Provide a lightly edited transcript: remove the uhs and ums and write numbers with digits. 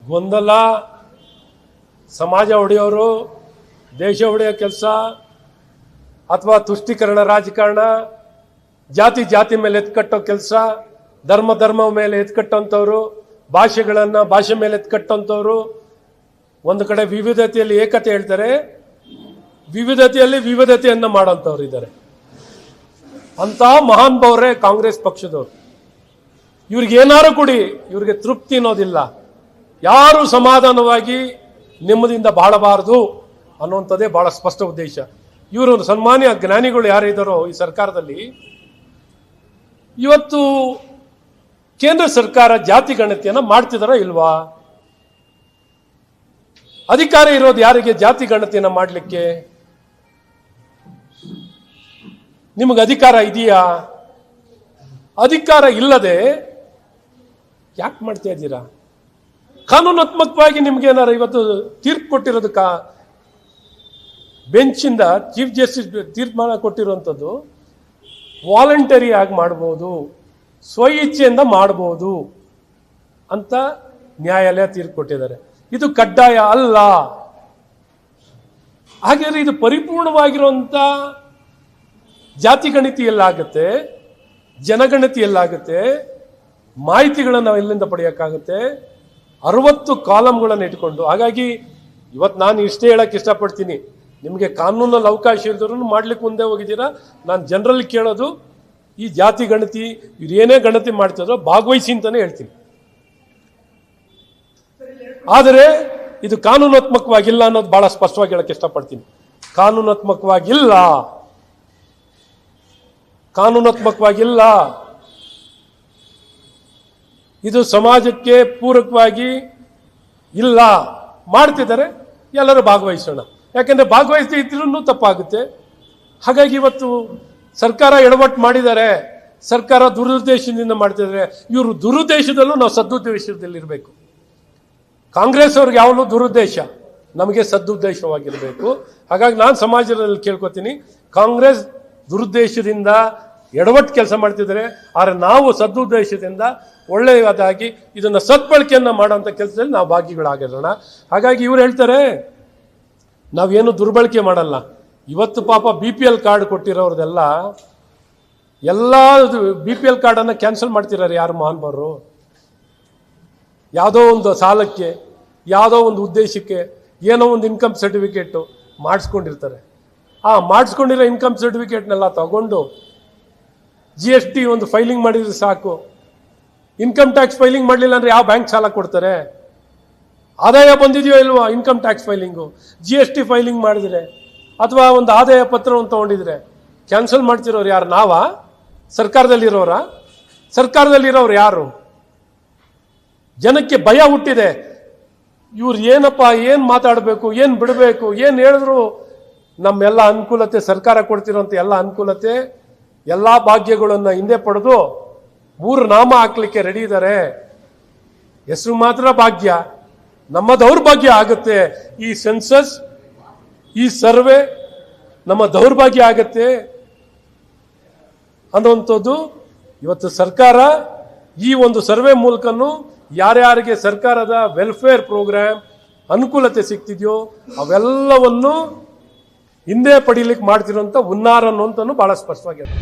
ಗೊಂದಲ, ಸಮಾಜ ಒಡೆಯೋರು, ದೇಶ ಒಡೆಯೋ ಕೆಲಸ, ಅಥವಾ ತುಷ್ಟೀಕರಣ ರಾಜಕಾರಣ, ಜಾತಿ ಜಾತಿ ಮೇಲೆ ಎತ್ಕಟ್ಟೋ ಕೆಲಸ, ಧರ್ಮ ಮೇಲೆ ಎತ್ಕಟ್ಟೋಂಥವ್ರು, ಭಾಷೆ ಮೇಲೆ ಎತ್ಕಟ್ಟೋಂಥವ್ರು. ಒಂದು ಕಡೆ ವಿವಿಧತೆಯಲ್ಲಿ ಏಕತೆ ಹೇಳ್ತಾರೆ, ವಿವಿಧತೆಯಲ್ಲಿ ವಿವಿಧತೆಯನ್ನು ಮಾಡೋಂಥವ್ರು ಇದ್ದಾರೆ. ಅಂತ ಮಹಾನ್ ಭಾವರೇ ಕಾಂಗ್ರೆಸ್ ಪಕ್ಷದವರು. ಇವ್ರಿಗೆ ಏನಾರು ಕೊಡಿ, ಇವ್ರಿಗೆ ತೃಪ್ತಿ ಅನ್ನೋದಿಲ್ಲ. ಯಾರು ಸಮಾಧಾನವಾಗಿ ನೆಮ್ಮದಿಯಿಂದ ಬಾಳಬಾರದು ಅನ್ನುವಂಥದ್ದೇ ಬಹಳ ಸ್ಪಷ್ಟ ಉದ್ದೇಶ. ಇವರು ಸನ್ಮಾನ್ಯ ಜ್ಞಾನಿಗಳು ಯಾರಿದ್ದಾರೋ ಈ ಸರ್ಕಾರದಲ್ಲಿ, ಇವತ್ತು ಕೇಂದ್ರ ಸರ್ಕಾರ ಜಾತಿ ಗಣತಿಯನ್ನು ಮಾಡ್ತಿದಾರ ಇಲ್ವಾ? ಅಧಿಕಾರ ಇರೋದು ಯಾರಿಗೆ ಜಾತಿ ಗಣತಿಯನ್ನು ಮಾಡಲಿಕ್ಕೆ? ನಿಮಗೆ ಅಧಿಕಾರ ಇದೆಯಾ? ಅಧಿಕಾರ ಇಲ್ಲದೆ ಯಾಕೆ ಮಾಡ್ತಾ ಇದ್ದೀರಾ? ಕಾನೂನಾತ್ಮಕವಾಗಿ ನಿಮ್ಗೆ ಏನಾರ ಇವತ್ತು ತೀರ್ಪು ಕೊಟ್ಟಿರೋದಕ್ಕ, ಬೆಂಚಿಂದ ಚೀಫ್ ಜಸ್ಟಿಸ್ ತೀರ್ಮಾನ ಕೊಟ್ಟಿರುವಂಥದ್ದು ವಾಲಂಟರಿ ಆಗಿ ಮಾಡ್ಬೋದು, ಸ್ವ ಇಚ್ಛೆಯಿಂದ ಮಾಡ್ಬೋದು ಅಂತ ನ್ಯಾಯಾಲಯ ತೀರ್ಪು ಕೊಟ್ಟಿದ್ದಾರೆ. ಇದು ಕಡ್ಡಾಯ ಅಲ್ಲ. ಹಾಗಾದ್ರೆ ಇದು ಪರಿಪೂರ್ಣವಾಗಿರುವಂತ ಜಾತಿ ಗಣತಿ ಎಲ್ಲಾಗುತ್ತೆ, ಜನಗಣತಿ ಎಲ್ಲಾಗುತ್ತೆ, ಮಾಹಿತಿಗಳನ್ನು ನಾವು ಎಲ್ಲಿಂದ ಪಡೆಯೋಕ್ಕಾಗುತ್ತೆ? 60 ಕಾಲಮ್ಗಳನ್ನು ಇಟ್ಕೊಂಡು. ಹಾಗಾಗಿ ಇವತ್ತು ನಾನು ಇಷ್ಟೇ ಹೇಳಕ್ಕೆ ಇಷ್ಟಪಡ್ತೀನಿ, ನಿಮಗೆ ಕಾನೂನಲ್ಲಿ ಅವಕಾಶ ಇಲ್ದರೂ ಮಾಡ್ಲಿಕ್ಕೆ ಮುಂದೆ ಹೋಗಿದ್ದೀರಾ. ನಾನು ಜನರಲ್ಲಿ ಕೇಳೋದು, ಈ ಜಾತಿ ಗಣತಿ ಇವ್ರು ಏನೇ ಗಣತಿ ಮಾಡ್ತಿದ್ರೋ ಭಾಗವಹಿಸಿ ಅಂತಾನೆ ಹೇಳ್ತೀನಿ. ಆದರೆ ಇದು ಕಾನೂನಾತ್ಮಕವಾಗಿಲ್ಲ ಅನ್ನೋದು ಬಹಳ ಸ್ಪಷ್ಟವಾಗಿ ಹೇಳಕ್ಕೆ ಇಷ್ಟಪಡ್ತೀನಿ. ಕಾನೂನಾತ್ಮಕವಾಗಿಲ್ಲ, ಕಾನೂನಾತ್ಮಕವಾಗಿಲ್ಲ. ಇದು ಸಮಾಜಕ್ಕೆ ಪೂರಕವಾಗಿ ಇಲ್ಲ. ಮಾಡ್ತಿದ್ದಾರೆ, ಎಲ್ಲರೂ ಭಾಗವಹಿಸೋಣ. ಯಾಕೆಂದ್ರೆ ಭಾಗವಹಿಸದೇ ಇದ್ರೂ ತಪ್ಪಾಗುತ್ತೆ. ಹಾಗಾಗಿ ಇವತ್ತು ಸರ್ಕಾರ ಎಡವಟ್ಟು ಮಾಡಿದ್ದಾರೆ, ಸರ್ಕಾರ ದುರುದ್ದೇಶದಿಂದ ಮಾಡ್ತಿದ್ದಾರೆ. ಇವರು ದುರುದ್ದೇಶದಲ್ಲೂ ನಾವು ಸದುದ್ದೇಶದಲ್ಲಿರಬೇಕು. ಕಾಂಗ್ರೆಸ್ ಅವ್ರಿಗೆ ಯಾವಾಗಲೂ ದುರುದ್ದೇಶ, ನಮಗೆ ಸದುದ್ದೇಶವಾಗಿರಬೇಕು. ಹಾಗಾಗಿ ನಾನು ಸಮಾಜದಲ್ಲಿ ಕೇಳ್ಕೊತೀನಿ, ಕಾಂಗ್ರೆಸ್ ದುರುದ್ದೇಶದಿಂದ ಎಡವಟ್ಟು ಕೆಲಸ ಮಾಡ್ತಿದ್ದಾರೆ, ಆದರೆ ನಾವು ಸದುದ್ದೇಶದಿಂದ ಒಳ್ಳೆಯದಾಗಿ ಇದನ್ನು ಸದ್ಬಳಕೆಯನ್ನು ಮಾಡೋಂಥ ಕೆಲಸದಲ್ಲಿ ನಾವು ಭಾಗಿಗಳಾಗಿರೋಣ. ಹಾಗಾಗಿ ಇವ್ರು ಹೇಳ್ತಾರೆ ನಾವೇನು ದುರ್ಬಳಕೆ ಮಾಡಲ್ಲ. ಇವತ್ತು ಪಾಪ BPL ಕಾರ್ಡ್ ಕೊಟ್ಟಿರೋರ್ದೆಲ್ಲ ಎಲ್ಲ BPL ಕಾರ್ಡನ್ನು ಕ್ಯಾನ್ಸಲ್ ಮಾಡ್ತಿದ್ದಾರೆ ಯಾರು ಮಹಾನ್ಭಾವರು? ಯಾವುದೋ ಒಂದು ಸಾಲಕ್ಕೆ, ಯಾವುದೋ ಒಂದು ಉದ್ದೇಶಕ್ಕೆ, ಏನೋ ಒಂದು ಇನ್ಕಮ್ ಸರ್ಟಿಫಿಕೇಟು ಮಾಡಿಸ್ಕೊಂಡಿರ್ತಾರೆ. ಮಾಡಿಸ್ಕೊಂಡಿರೋ ಇನ್ಕಮ್ ಸರ್ಟಿಫಿಕೇಟ್ನೆಲ್ಲ ತಗೊಂಡು GST ಒಂದು ಫೈಲಿಂಗ್ ಮಾಡಿದ್ರೆ ಸಾಕು. ಇನ್ಕಮ್ ಟ್ಯಾಕ್ಸ್ ಫೈಲಿಂಗ್ ಮಾಡಲಿಲ್ಲ ಅಂದರೆ ಯಾವ ಬ್ಯಾಂಕ್ ಸಾಲ ಕೊಡ್ತಾರೆ? ಆದಾಯ ಬಂದಿದೆಯೋ ಇಲ್ವಾ income tax filing, GST filing ಮಾಡಿದರೆ, ಅಥವಾ ಒಂದು ಆದಾಯ ಪತ್ರವನ್ನು ತೊಗೊಂಡಿದ್ರೆ ಕ್ಯಾನ್ಸಲ್ ಮಾಡ್ತಿರೋರು ಯಾರು? ನಾವಾ? ಸರ್ಕಾರದಲ್ಲಿರೋರ? ಸರ್ಕಾರದಲ್ಲಿರೋರು ಯಾರು? ಜನಕ್ಕೆ ಭಯ ಹುಟ್ಟಿದೆ. ಇವ್ರು ಏನಪ್ಪ, ಏನು ಮಾತಾಡಬೇಕು, ಏನು ಬಿಡಬೇಕು, ಏನು ಹೇಳಿದ್ರು ನಮ್ಮೆಲ್ಲ ಅನುಕೂಲತೆ, ಸರ್ಕಾರ ಕೊಡ್ತಿರೋಂಥ ಎಲ್ಲ ಅನುಕೂಲತೆ, ಎಲ್ಲ ಭಾಗ್ಯಗಳನ್ನು ಹಿಂದೆ ಪಡೆದು 3 ನಾಮ ಹಾಕ್ಲಿಕ್ಕೆ ರೆಡಿ ಇದ್ದಾರೆ. ಹೆಸರು ಮಾತ್ರ ಭಾಗ್ಯ, ನಮ್ಮ ದೌರ್ಭಾಗ್ಯ ಆಗುತ್ತೆ. ಈ ಸೆನ್ಸಸ್, ಈ ಸರ್ವೆ ನಮ್ಮ ದೌರ್ಭಾಗ್ಯ ಆಗತ್ತೆ ಅನ್ನುವಂಥದ್ದು ಇವತ್ತು ಸರ್ಕಾರ ಈ ಒಂದು ಸರ್ವೆ ಮೂಲಕನೂ ಯಾರ್ಯಾರಿಗೆ ಸರ್ಕಾರದ ವೆಲ್ಫೇರ್ ಪ್ರೋಗ್ರಾಮ್ ಅನುಕೂಲತೆ ಸಿಗ್ತಿದೆಯೋ ಅವೆಲ್ಲವನ್ನು ಹಿಂದೆ ಪಡೀಲಿಕ್ಕೆ ಮಾಡ್ತಿರೋಂಥ ಹುನ್ನಾರ ಅನ್ನುವಂಥದ್ದು ಬಹಳ ಸ್ಪಷ್ಟವಾಗಿದೆ.